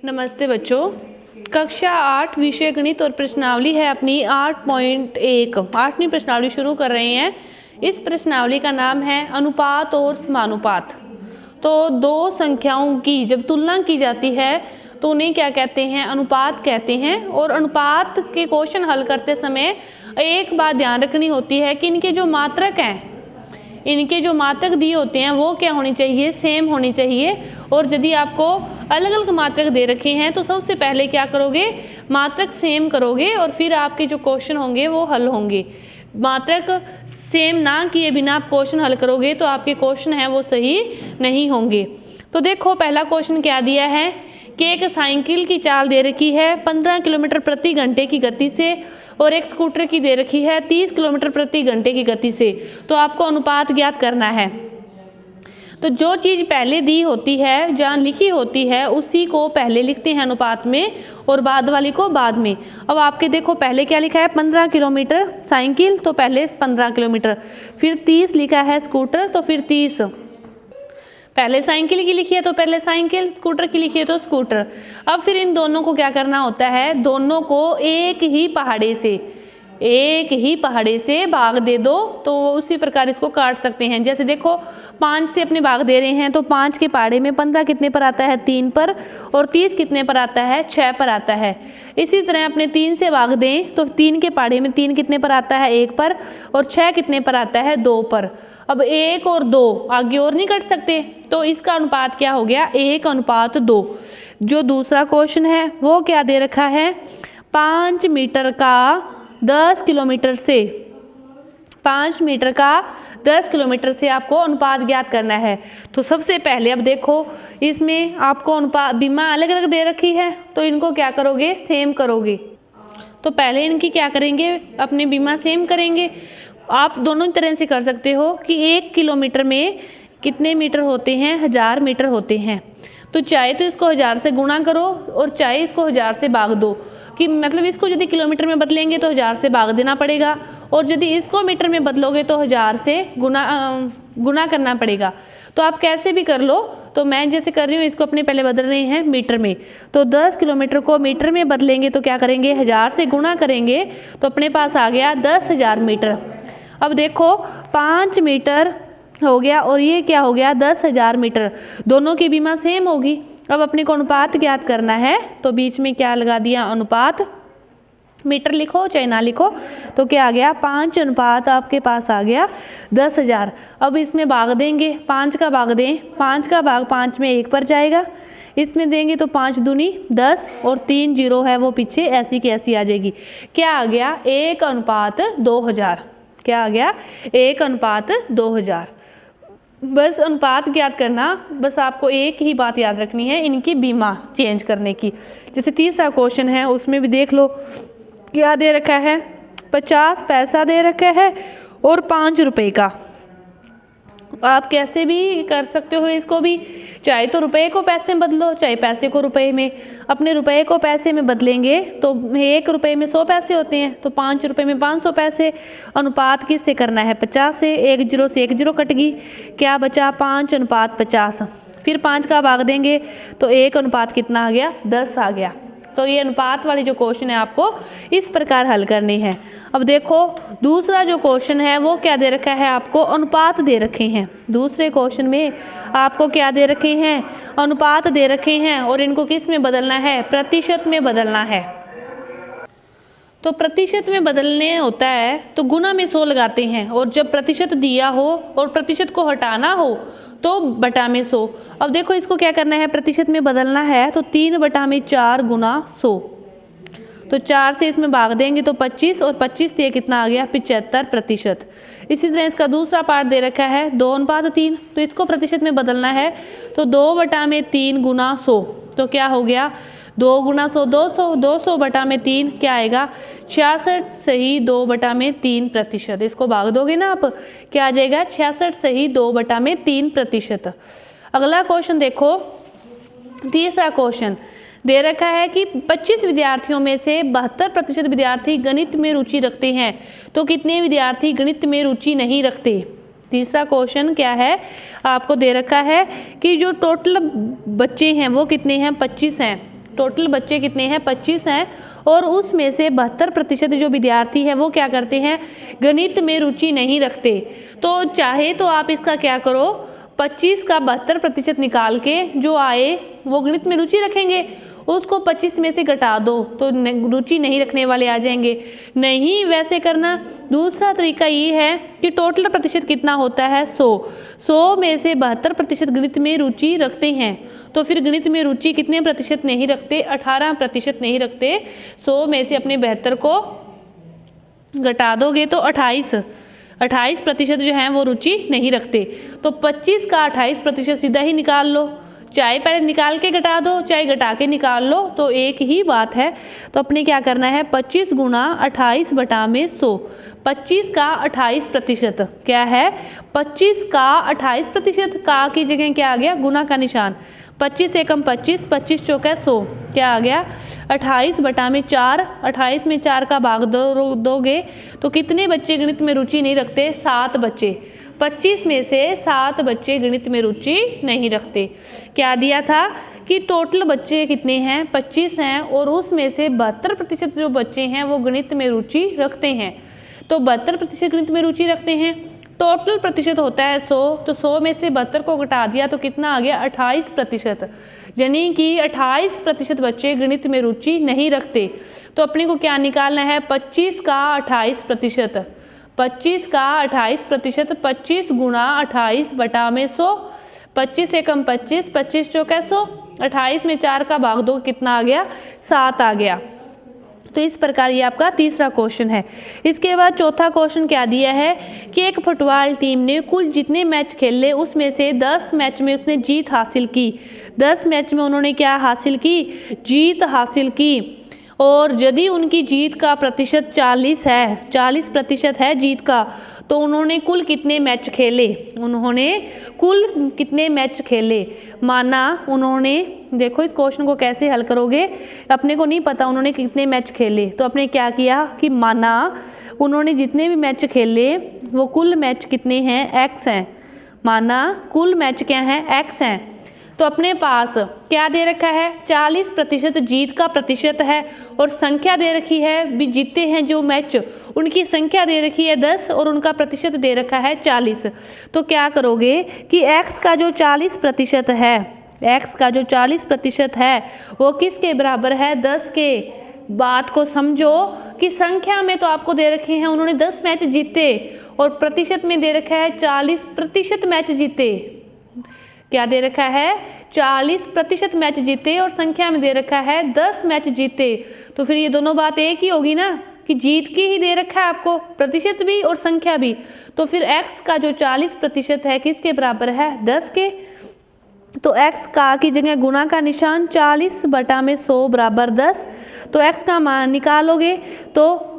नमस्ते बच्चों, कक्षा 8 विषय गणित और प्रश्नावली है अपनी 8.1 8वीं प्रश्नावली शुरू कर रहे हैं। इस प्रश्नावली का नाम है अनुपात और समानुपात। तो दो संख्याओं की जब तुलना की जाती है तो उन्हें क्या कहते हैं? अनुपात कहते हैं। और अनुपात के क्वेश्चन हल करते समय एक बात ध्यान रखनी होती है कि इनके जो मात्रक हैं, इनके जो मात्रक दिए होते हैं वो क्या होनी चाहिए? सेम होनी चाहिए। और यदि आपको अलग अलग मात्रक दे रखे हैं तो सबसे पहले क्या करोगे? मात्रक सेम करोगे और फिर आपके जो क्वेश्चन होंगे वो हल होंगे। मात्रक सेम ना किए बिना आप क्वेश्चन हल करोगे तो आपके क्वेश्चन हैं वो सही नहीं होंगे। तो देखो पहला क्वेश्चन क्या दिया है कि एक साइकिल की चाल दे रखी है 15 किलोमीटर प्रति घंटे की गति से और एक स्कूटर की दे रखी है 30 किलोमीटर प्रति घंटे की गति से। तो आपको अनुपात ज्ञात करना है। तो जो चीज़ पहले दी होती है, जहाँ लिखी होती है, उसी को पहले लिखते हैं अनुपात में और बाद वाली को बाद में। अब आपके देखो पहले क्या लिखा है? 15 किलोमीटर साइकिल, तो पहले 15 किलोमीटर। फिर 30 लिखा है स्कूटर, तो फिर 30। पहले साइकिल की लिखी है तो पहले साइकिल, स्कूटर की लिखी है तो स्कूटर। अब फिर इन दोनों को क्या करना होता है? दोनों को एक ही पहाड़े से भाग दे दो तो उसी प्रकार इसको काट सकते हैं। जैसे देखो 5 से अपने भाग दे रहे हैं तो 5 के पहाड़े में 15 कितने पर आता है? 3 पर। और 30 कितने पर आता है? 6 पर आता है। इसी तरह अपने 3 से भाग दें तो 3 के पहाड़े में 3 कितने पर आता है? 1 पर। और 6 कितने पर आता है? 2 पर। अब 1 और 2 आगे और नहीं कट सकते, तो इसका अनुपात क्या हो गया? 1:2। जो दूसरा क्वेश्चन है वो क्या दे रखा है? 5 मीटर का 10 किलोमीटर से 5 मीटर का 10 किलोमीटर से आपको अनुपात ज्ञात करना है। तो सबसे पहले अब देखो इसमें आपको अनुपात बीमा अलग अलग दे रखी है तो इनको क्या करोगे? सेम करोगे। तो पहले इनकी क्या करेंगे? अपने बीमा सेम करेंगे। आप दोनों तरह से कर सकते हो कि 1 किलोमीटर में कितने मीटर होते हैं? 1000 मीटर होते हैं। तो चाहे तो इसको 1000 से गुणा करो और चाहे इसको 1000 से भाग दो, कि मतलब इसको यदि किलोमीटर में बदलेंगे तो 1000 से भाग देना पड़ेगा और यदि इसको मीटर में बदलोगे तो 1000 से गुणा करना पड़ेगा। तो आप कैसे भी कर लो। तो मैं जैसे कर रही हूँ इसको अपने पहले बदल रहे हैं मीटर में। तो 10 किलोमीटर को मीटर में बदलेंगे तो क्या करेंगे? 1000 से गुणा करेंगे तो अपने पास आ गया 10,000 मीटर। अब देखो 5 मीटर हो गया और ये क्या हो गया? 10,000 मीटर। दोनों की बीमा सेम होगी। अब अपने को अनुपात ज्ञात करना है तो बीच में क्या लगा दिया? अनुपात। मीटर लिखो चाहे ना लिखो, तो क्या आ गया? 5 अनुपात आपके पास आ गया 10,000। अब इसमें भाग देंगे, 5 का भाग दें, 5 का भाग 5 में 1 पर जाएगा। इसमें देंगे तो 5 दूनी 10 और 3 जीरो है वो पीछे ऐसी की ऐसी आ जाएगी। क्या आ गया? 1:2000। क्या आ गया? 1:2000। बस अनुपात ज्ञात करना, बस आपको एक ही बात याद रखनी है, इनकी बीमा चेंज करने की। जैसे तीसरा क्वेश्चन है उसमें भी देख लो क्या दे रखा है? 50 पैसा दे रखा है और 5 रुपए का। आप कैसे भी कर सकते हो इसको भी, चाहे तो रुपए को पैसे में बदलो चाहे पैसे को रुपए में। अपने रुपए को पैसे में बदलेंगे तो 1 रुपए में 100 पैसे होते हैं, तो 5 रुपए में 500 पैसे। अनुपात किससे करना है? 50 से। 1 जीरो से 1 जीरो कट गई, क्या बचा? 5:50। फिर 5 का भाग देंगे तो 1 कितना आ गया? 10 आ गया। तो ये अनुपात वाली जो क्वेश्चन है आपको इस प्रकार हल करनी है। अब देखो दूसरा जो क्वेश्चन है वो क्या दे रखा है? आपको अनुपात दे रखे हैं। दूसरे क्वेश्चन में आपको क्या दे रखे हैं? अनुपात दे रखे हैं और इनको किस में बदलना है? प्रतिशत में बदलना है। तो प्रतिशत में बदलने होता है तो गुना में 100 लगाते हैं और जब प्रतिशत दिया हो और प्रतिशत को हटाना हो तो बटा में 100। अब देखो इसको क्या करना है? प्रतिशत में बदलना है तो 3/4 गुना 100। तो 4 से इसमें भाग देंगे तो 25 और 25 से कितना आ गया? 75%। इसी तरह इसका दूसरा पार्ट दे रखा है 2:3, तो इसको प्रतिशत में बदलना है तो 2/3 गुना 100। तो क्या हो गया? 2 गुना 100 200, 200/3 क्या आएगा? 66 सही 2/3%। इसको भाग दोगे ना आप, क्या आ जाएगा? 66 सही 2/3%। अगला क्वेश्चन देखो, तीसरा क्वेश्चन दे रखा है कि 25 विद्यार्थियों में से 72% विद्यार्थी गणित में रुचि रखते हैं, तो कितने विद्यार्थी गणित में रुचि नहीं रखते? तीसरा क्वेश्चन क्या है? आपको दे रखा है कि जो टोटल बच्चे हैं वो कितने हैं? 25 हैं। टोटल बच्चे कितने हैं, 25 हैं, और उसमें से 72% जो विद्यार्थी है वो क्या करते हैं, गणित में रुचि नहीं रखते। तो चाहे तो आप इसका क्या करो, 25 का 72% निकाल के जो आए वो गणित में रुचि रखेंगे, उसको 25 में से घटा दो तो रुचि नहीं रखने वाले आ जाएंगे। नहीं वैसे करना। दूसरा तरीका ये है कि टोटल प्रतिशत कितना होता है, 100 में से 72% गणित में रुचि रखते हैं, तो फिर गणित में रुचि कितने प्रतिशत नहीं रखते, 18% नहीं रखते। 100 में से अपने 72 को घटा दोगे तो 28% जो है वो रुचि नहीं रखते। तो 25 का 28% सीधा ही निकाल लो, चाहे पहले निकाल के घटा दो चाहे घटा के निकाल लो, तो एक ही बात है। तो अपने क्या करना है, 25 गुणा 28 बटा में 100। 25 का 28% क्या है, 25 का 28%, का की जगह क्या आ गया, गुना का निशान। 25 एकम 25, 25 चौका 100, क्या आ गया 28 बटा में 4। 28 में 4 का भाग दोगे तो कितने बच्चे गणित में रुचि नहीं रखते, 7 बच्चे। 25 में से 7 बच्चे गणित में रुचि नहीं रखते। क्या दिया था कि टोटल बच्चे कितने हैं, 25 हैं, और उसमें से 72% जो बच्चे हैं वो गणित में रुचि रखते हैं। तो 72% गणित में रुचि रखते हैं। टोटल प्रतिशत होता है 100, तो 100 में से 72 को घटा दिया तो कितना आ गया, 28%। यानी कि 28% बच्चे गणित में रुचि नहीं रखते। तो अपने को क्या निकालना है, 25 का 28%। 25 का 28%, 25 गुणा 28 बटा में 100। 25 एकम 25, 25 चौका 100। 28 में 4 का भाग दो कितना आ गया, 7 आ गया। तो इस प्रकार ये आपका तीसरा क्वेश्चन है। इसके बाद चौथा क्वेश्चन क्या दिया है कि एक फुटबॉल टीम ने कुल जितने मैच खेले उसमें से 10 मैच में उसने जीत हासिल की। 10 मैच में उन्होंने क्या हासिल की, जीत हासिल की। और यदि उनकी जीत का प्रतिशत 40% है जीत का, तो उन्होंने कुल कितने मैच खेले, उन्होंने कुल कितने मैच खेले। माना उन्होंने, देखो इस क्वेश्चन को कैसे हल करोगे, अपने को नहीं पता उन्होंने कितने मैच खेले, तो अपने क्या किया कि माना उन्होंने जितने भी मैच खेले वो कुल मैच कितने हैं, x हैं। माना कुल मैच क्या हैं, x हैं। तो अपने पास क्या दे रखा है, 40% जीत का प्रतिशत है, और संख्या दे रखी है भी जीते हैं जो मैच उनकी संख्या दे रखी है 10 और उनका प्रतिशत दे रखा है 40। तो क्या करोगे कि x का जो 40% है, x का जो 40% है वो किसके बराबर है, 10 के। बात को समझो कि संख्या में तो आपको दे रखे हैं उन्होंने 10 मैच जीते, और प्रतिशत में दे रखा है 40% मैच जीते। क्या दे रखा है, 40% मैच जीते, और संख्या में दे रखा है 10 मैच जीते। तो फिर ये दोनों बात एक ही होगी ना, कि जीत की ही दे रखा है आपको, प्रतिशत भी और संख्या भी। तो फिर x का जो 40% है किसके बराबर है, 10 के। तो x का की जगह गुना का निशान, 40 बटा में 100 बराबर 10। तो x का मान निकालोगे तो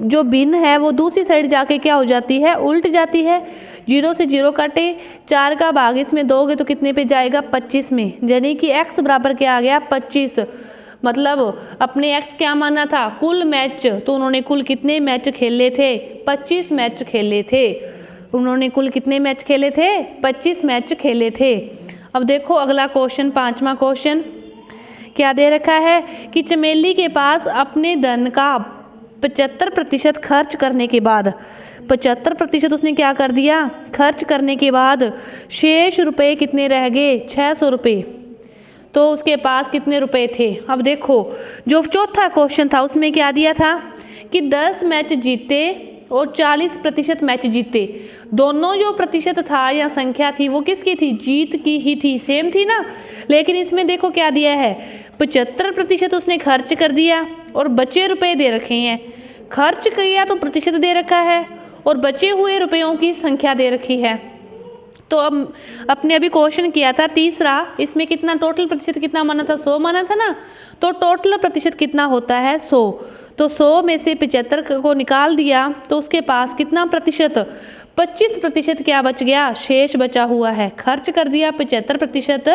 जो भिन्न है वो दूसरी साइड जाके क्या हो जाती है, उल्ट जाती है। 0 से 0 काटे, 4 का भाग इसमें दोगे तो कितने पे जाएगा, 25 में। यानी कि x बराबर क्या आ गया, 25। मतलब अपने x क्या माना था, कुल मैच। तो उन्होंने कुल कितने मैच खेले थे, 25 मैच खेले थे। उन्होंने कुल कितने मैच खेले थे, 25 मैच खेले थे। अब देखो अगला क्वेश्चन, 5वां क्वेश्चन क्या दे रखा है कि चमेली के पास अपने धन का 75% खर्च करने के बाद, 75% उसने क्या कर दिया, खर्च करने के बाद शेष रुपए कितने रह गए, 600 रुपये। तो उसके पास कितने रुपए थे। अब देखो जो चौथा क्वेश्चन था उसमें क्या दिया था कि 10 मैच जीते और 40% मैच जीते। दोनों जो प्रतिशत था या संख्या थी वो किसकी थी, जीत की ही थी, सेम थी ना। लेकिन इसमें देखो क्या दिया है, 75% उसने खर्च कर दिया और बचे रुपए दे रखे हैं। खर्च किया तो प्रतिशत दे रखा है और बचे हुए रुपयों की संख्या दे रखी है। तो अब अपने अभी क्वेश्चन किया था तीसरा, इसमें कितना टोटल प्रतिशत कितना माना था, 100 माना था ना। तो टोटल प्रतिशत कितना होता है, 100। तो 100 में से 75 को निकाल दिया तो उसके पास कितना प्रतिशत, 25% क्या बच गया, शेष बचा हुआ है। खर्च कर दिया 75%,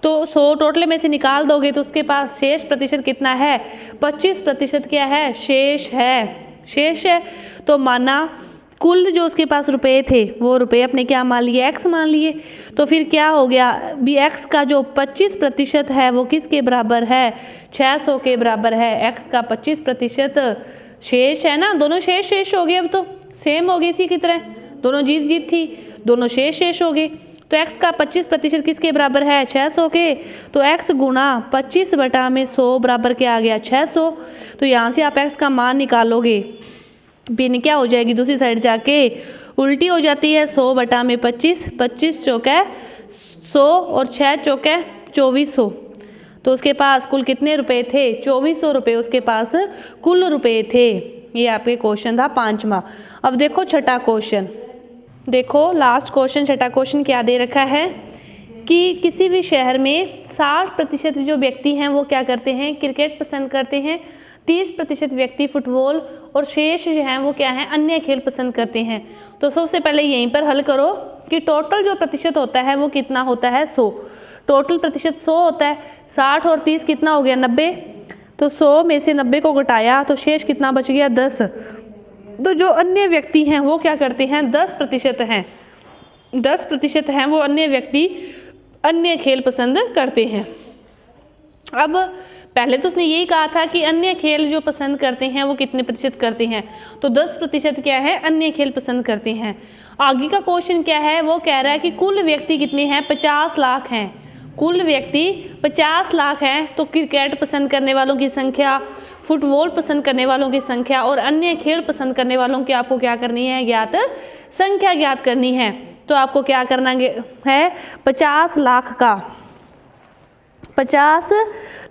तो 100 टोटल में से निकाल दोगे तो उसके पास शेष प्रतिशत कितना है, 25% क्या है, शेष है, शेष है। तो माना कुल जो उसके पास रुपए थे वो रुपए अपने क्या मान लिए, एक्स मान लिए। तो फिर क्या हो गया भी, एक्स का जो 25% है वो किसके बराबर है, 600 के बराबर है। एक्स का 25% शेष है ना, दोनों शेष शेष हो गए, अब तो सेम हो गए इसी की तरह, दोनों जीत जीत थी, दोनों शेष शेष हो गए। तो x का 25% किसके बराबर है, 600 के। तो x गुणा 25/100 बराबर क्या आ गया, 600। तो यहाँ से आप x का मान निकालोगे, भिन्न क्या हो जाएगी, दूसरी साइड जाके उल्टी हो जाती है, 100/25, 25 चौके 100 और 6 चौके 2400। तो उसके पास कुल कितने रुपए थे, 2400 रुपये उसके पास कुल रुपए थे। ये आपके क्वेश्चन था 5वां। अब देखो छठा क्वेश्चन, देखो लास्ट क्वेश्चन, छठा क्वेश्चन क्या दे रखा है कि किसी भी शहर में 60% जो व्यक्ति हैं वो क्या करते हैं, क्रिकेट पसंद करते हैं, 30% व्यक्ति फुटबॉल और शेष जो हैं वो क्या हैं, अन्य खेल पसंद करते हैं। तो सबसे पहले यहीं पर हल करो कि टोटल जो प्रतिशत होता है वो कितना होता है, 100। टोटल प्रतिशत 100 होता है, 60 और 30 कितना हो गया, 90। तो 100 में से 90 को घटाया तो शेष कितना बच गया, 10। तो जो अन्य व्यक्ति हैं वो क्या करते हैं, 10% हैं, 10% हैं वो अन्य व्यक्ति अन्य खेल पसंद करते हैं। अब पहले तो उसने यही कहा था कि अन्य खेल जो पसंद करते हैं वो कितने प्रतिशत करते हैं, तो 10% क्या है, अन्य खेल पसंद करते हैं। आगे का क्वेश्चन क्या है, वो कह रहा है कि कुल व्यक्ति कितने हैं, 50 लाख हैं। कुल व्यक्ति 50 लाख हैं, तो क्रिकेट पसंद करने वालों की संख्या, फुटबॉल पसंद करने वालों की संख्या और अन्य खेल पसंद करने वालों की आपको क्या करनी है, ज्ञात संख्या ज्ञात करनी है। तो आपको क्या करना है, 50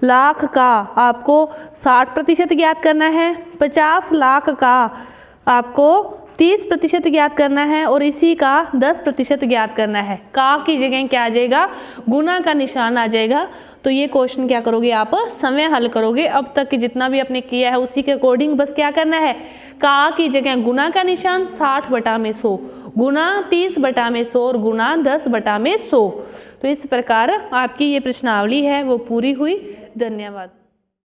लाख का आपको 60% ज्ञात करना है, 50 लाख का आपको 30% ज्ञात करना है और इसी का 10% ज्ञात करना है। का की जगह क्या आ जाएगा, गुना का निशान आ जाएगा। तो ये क्वेश्चन क्या करोगे आप, समय हल करोगे। अब तक जितना भी आपने किया है उसी के अकॉर्डिंग बस क्या करना है, का की जगह गुना का निशान 60/100, गुना 30/100 और गुना 10/100। तो इस प्रकार आपकी ये प्रश्नावली है वो पूरी हुई। धन्यवाद।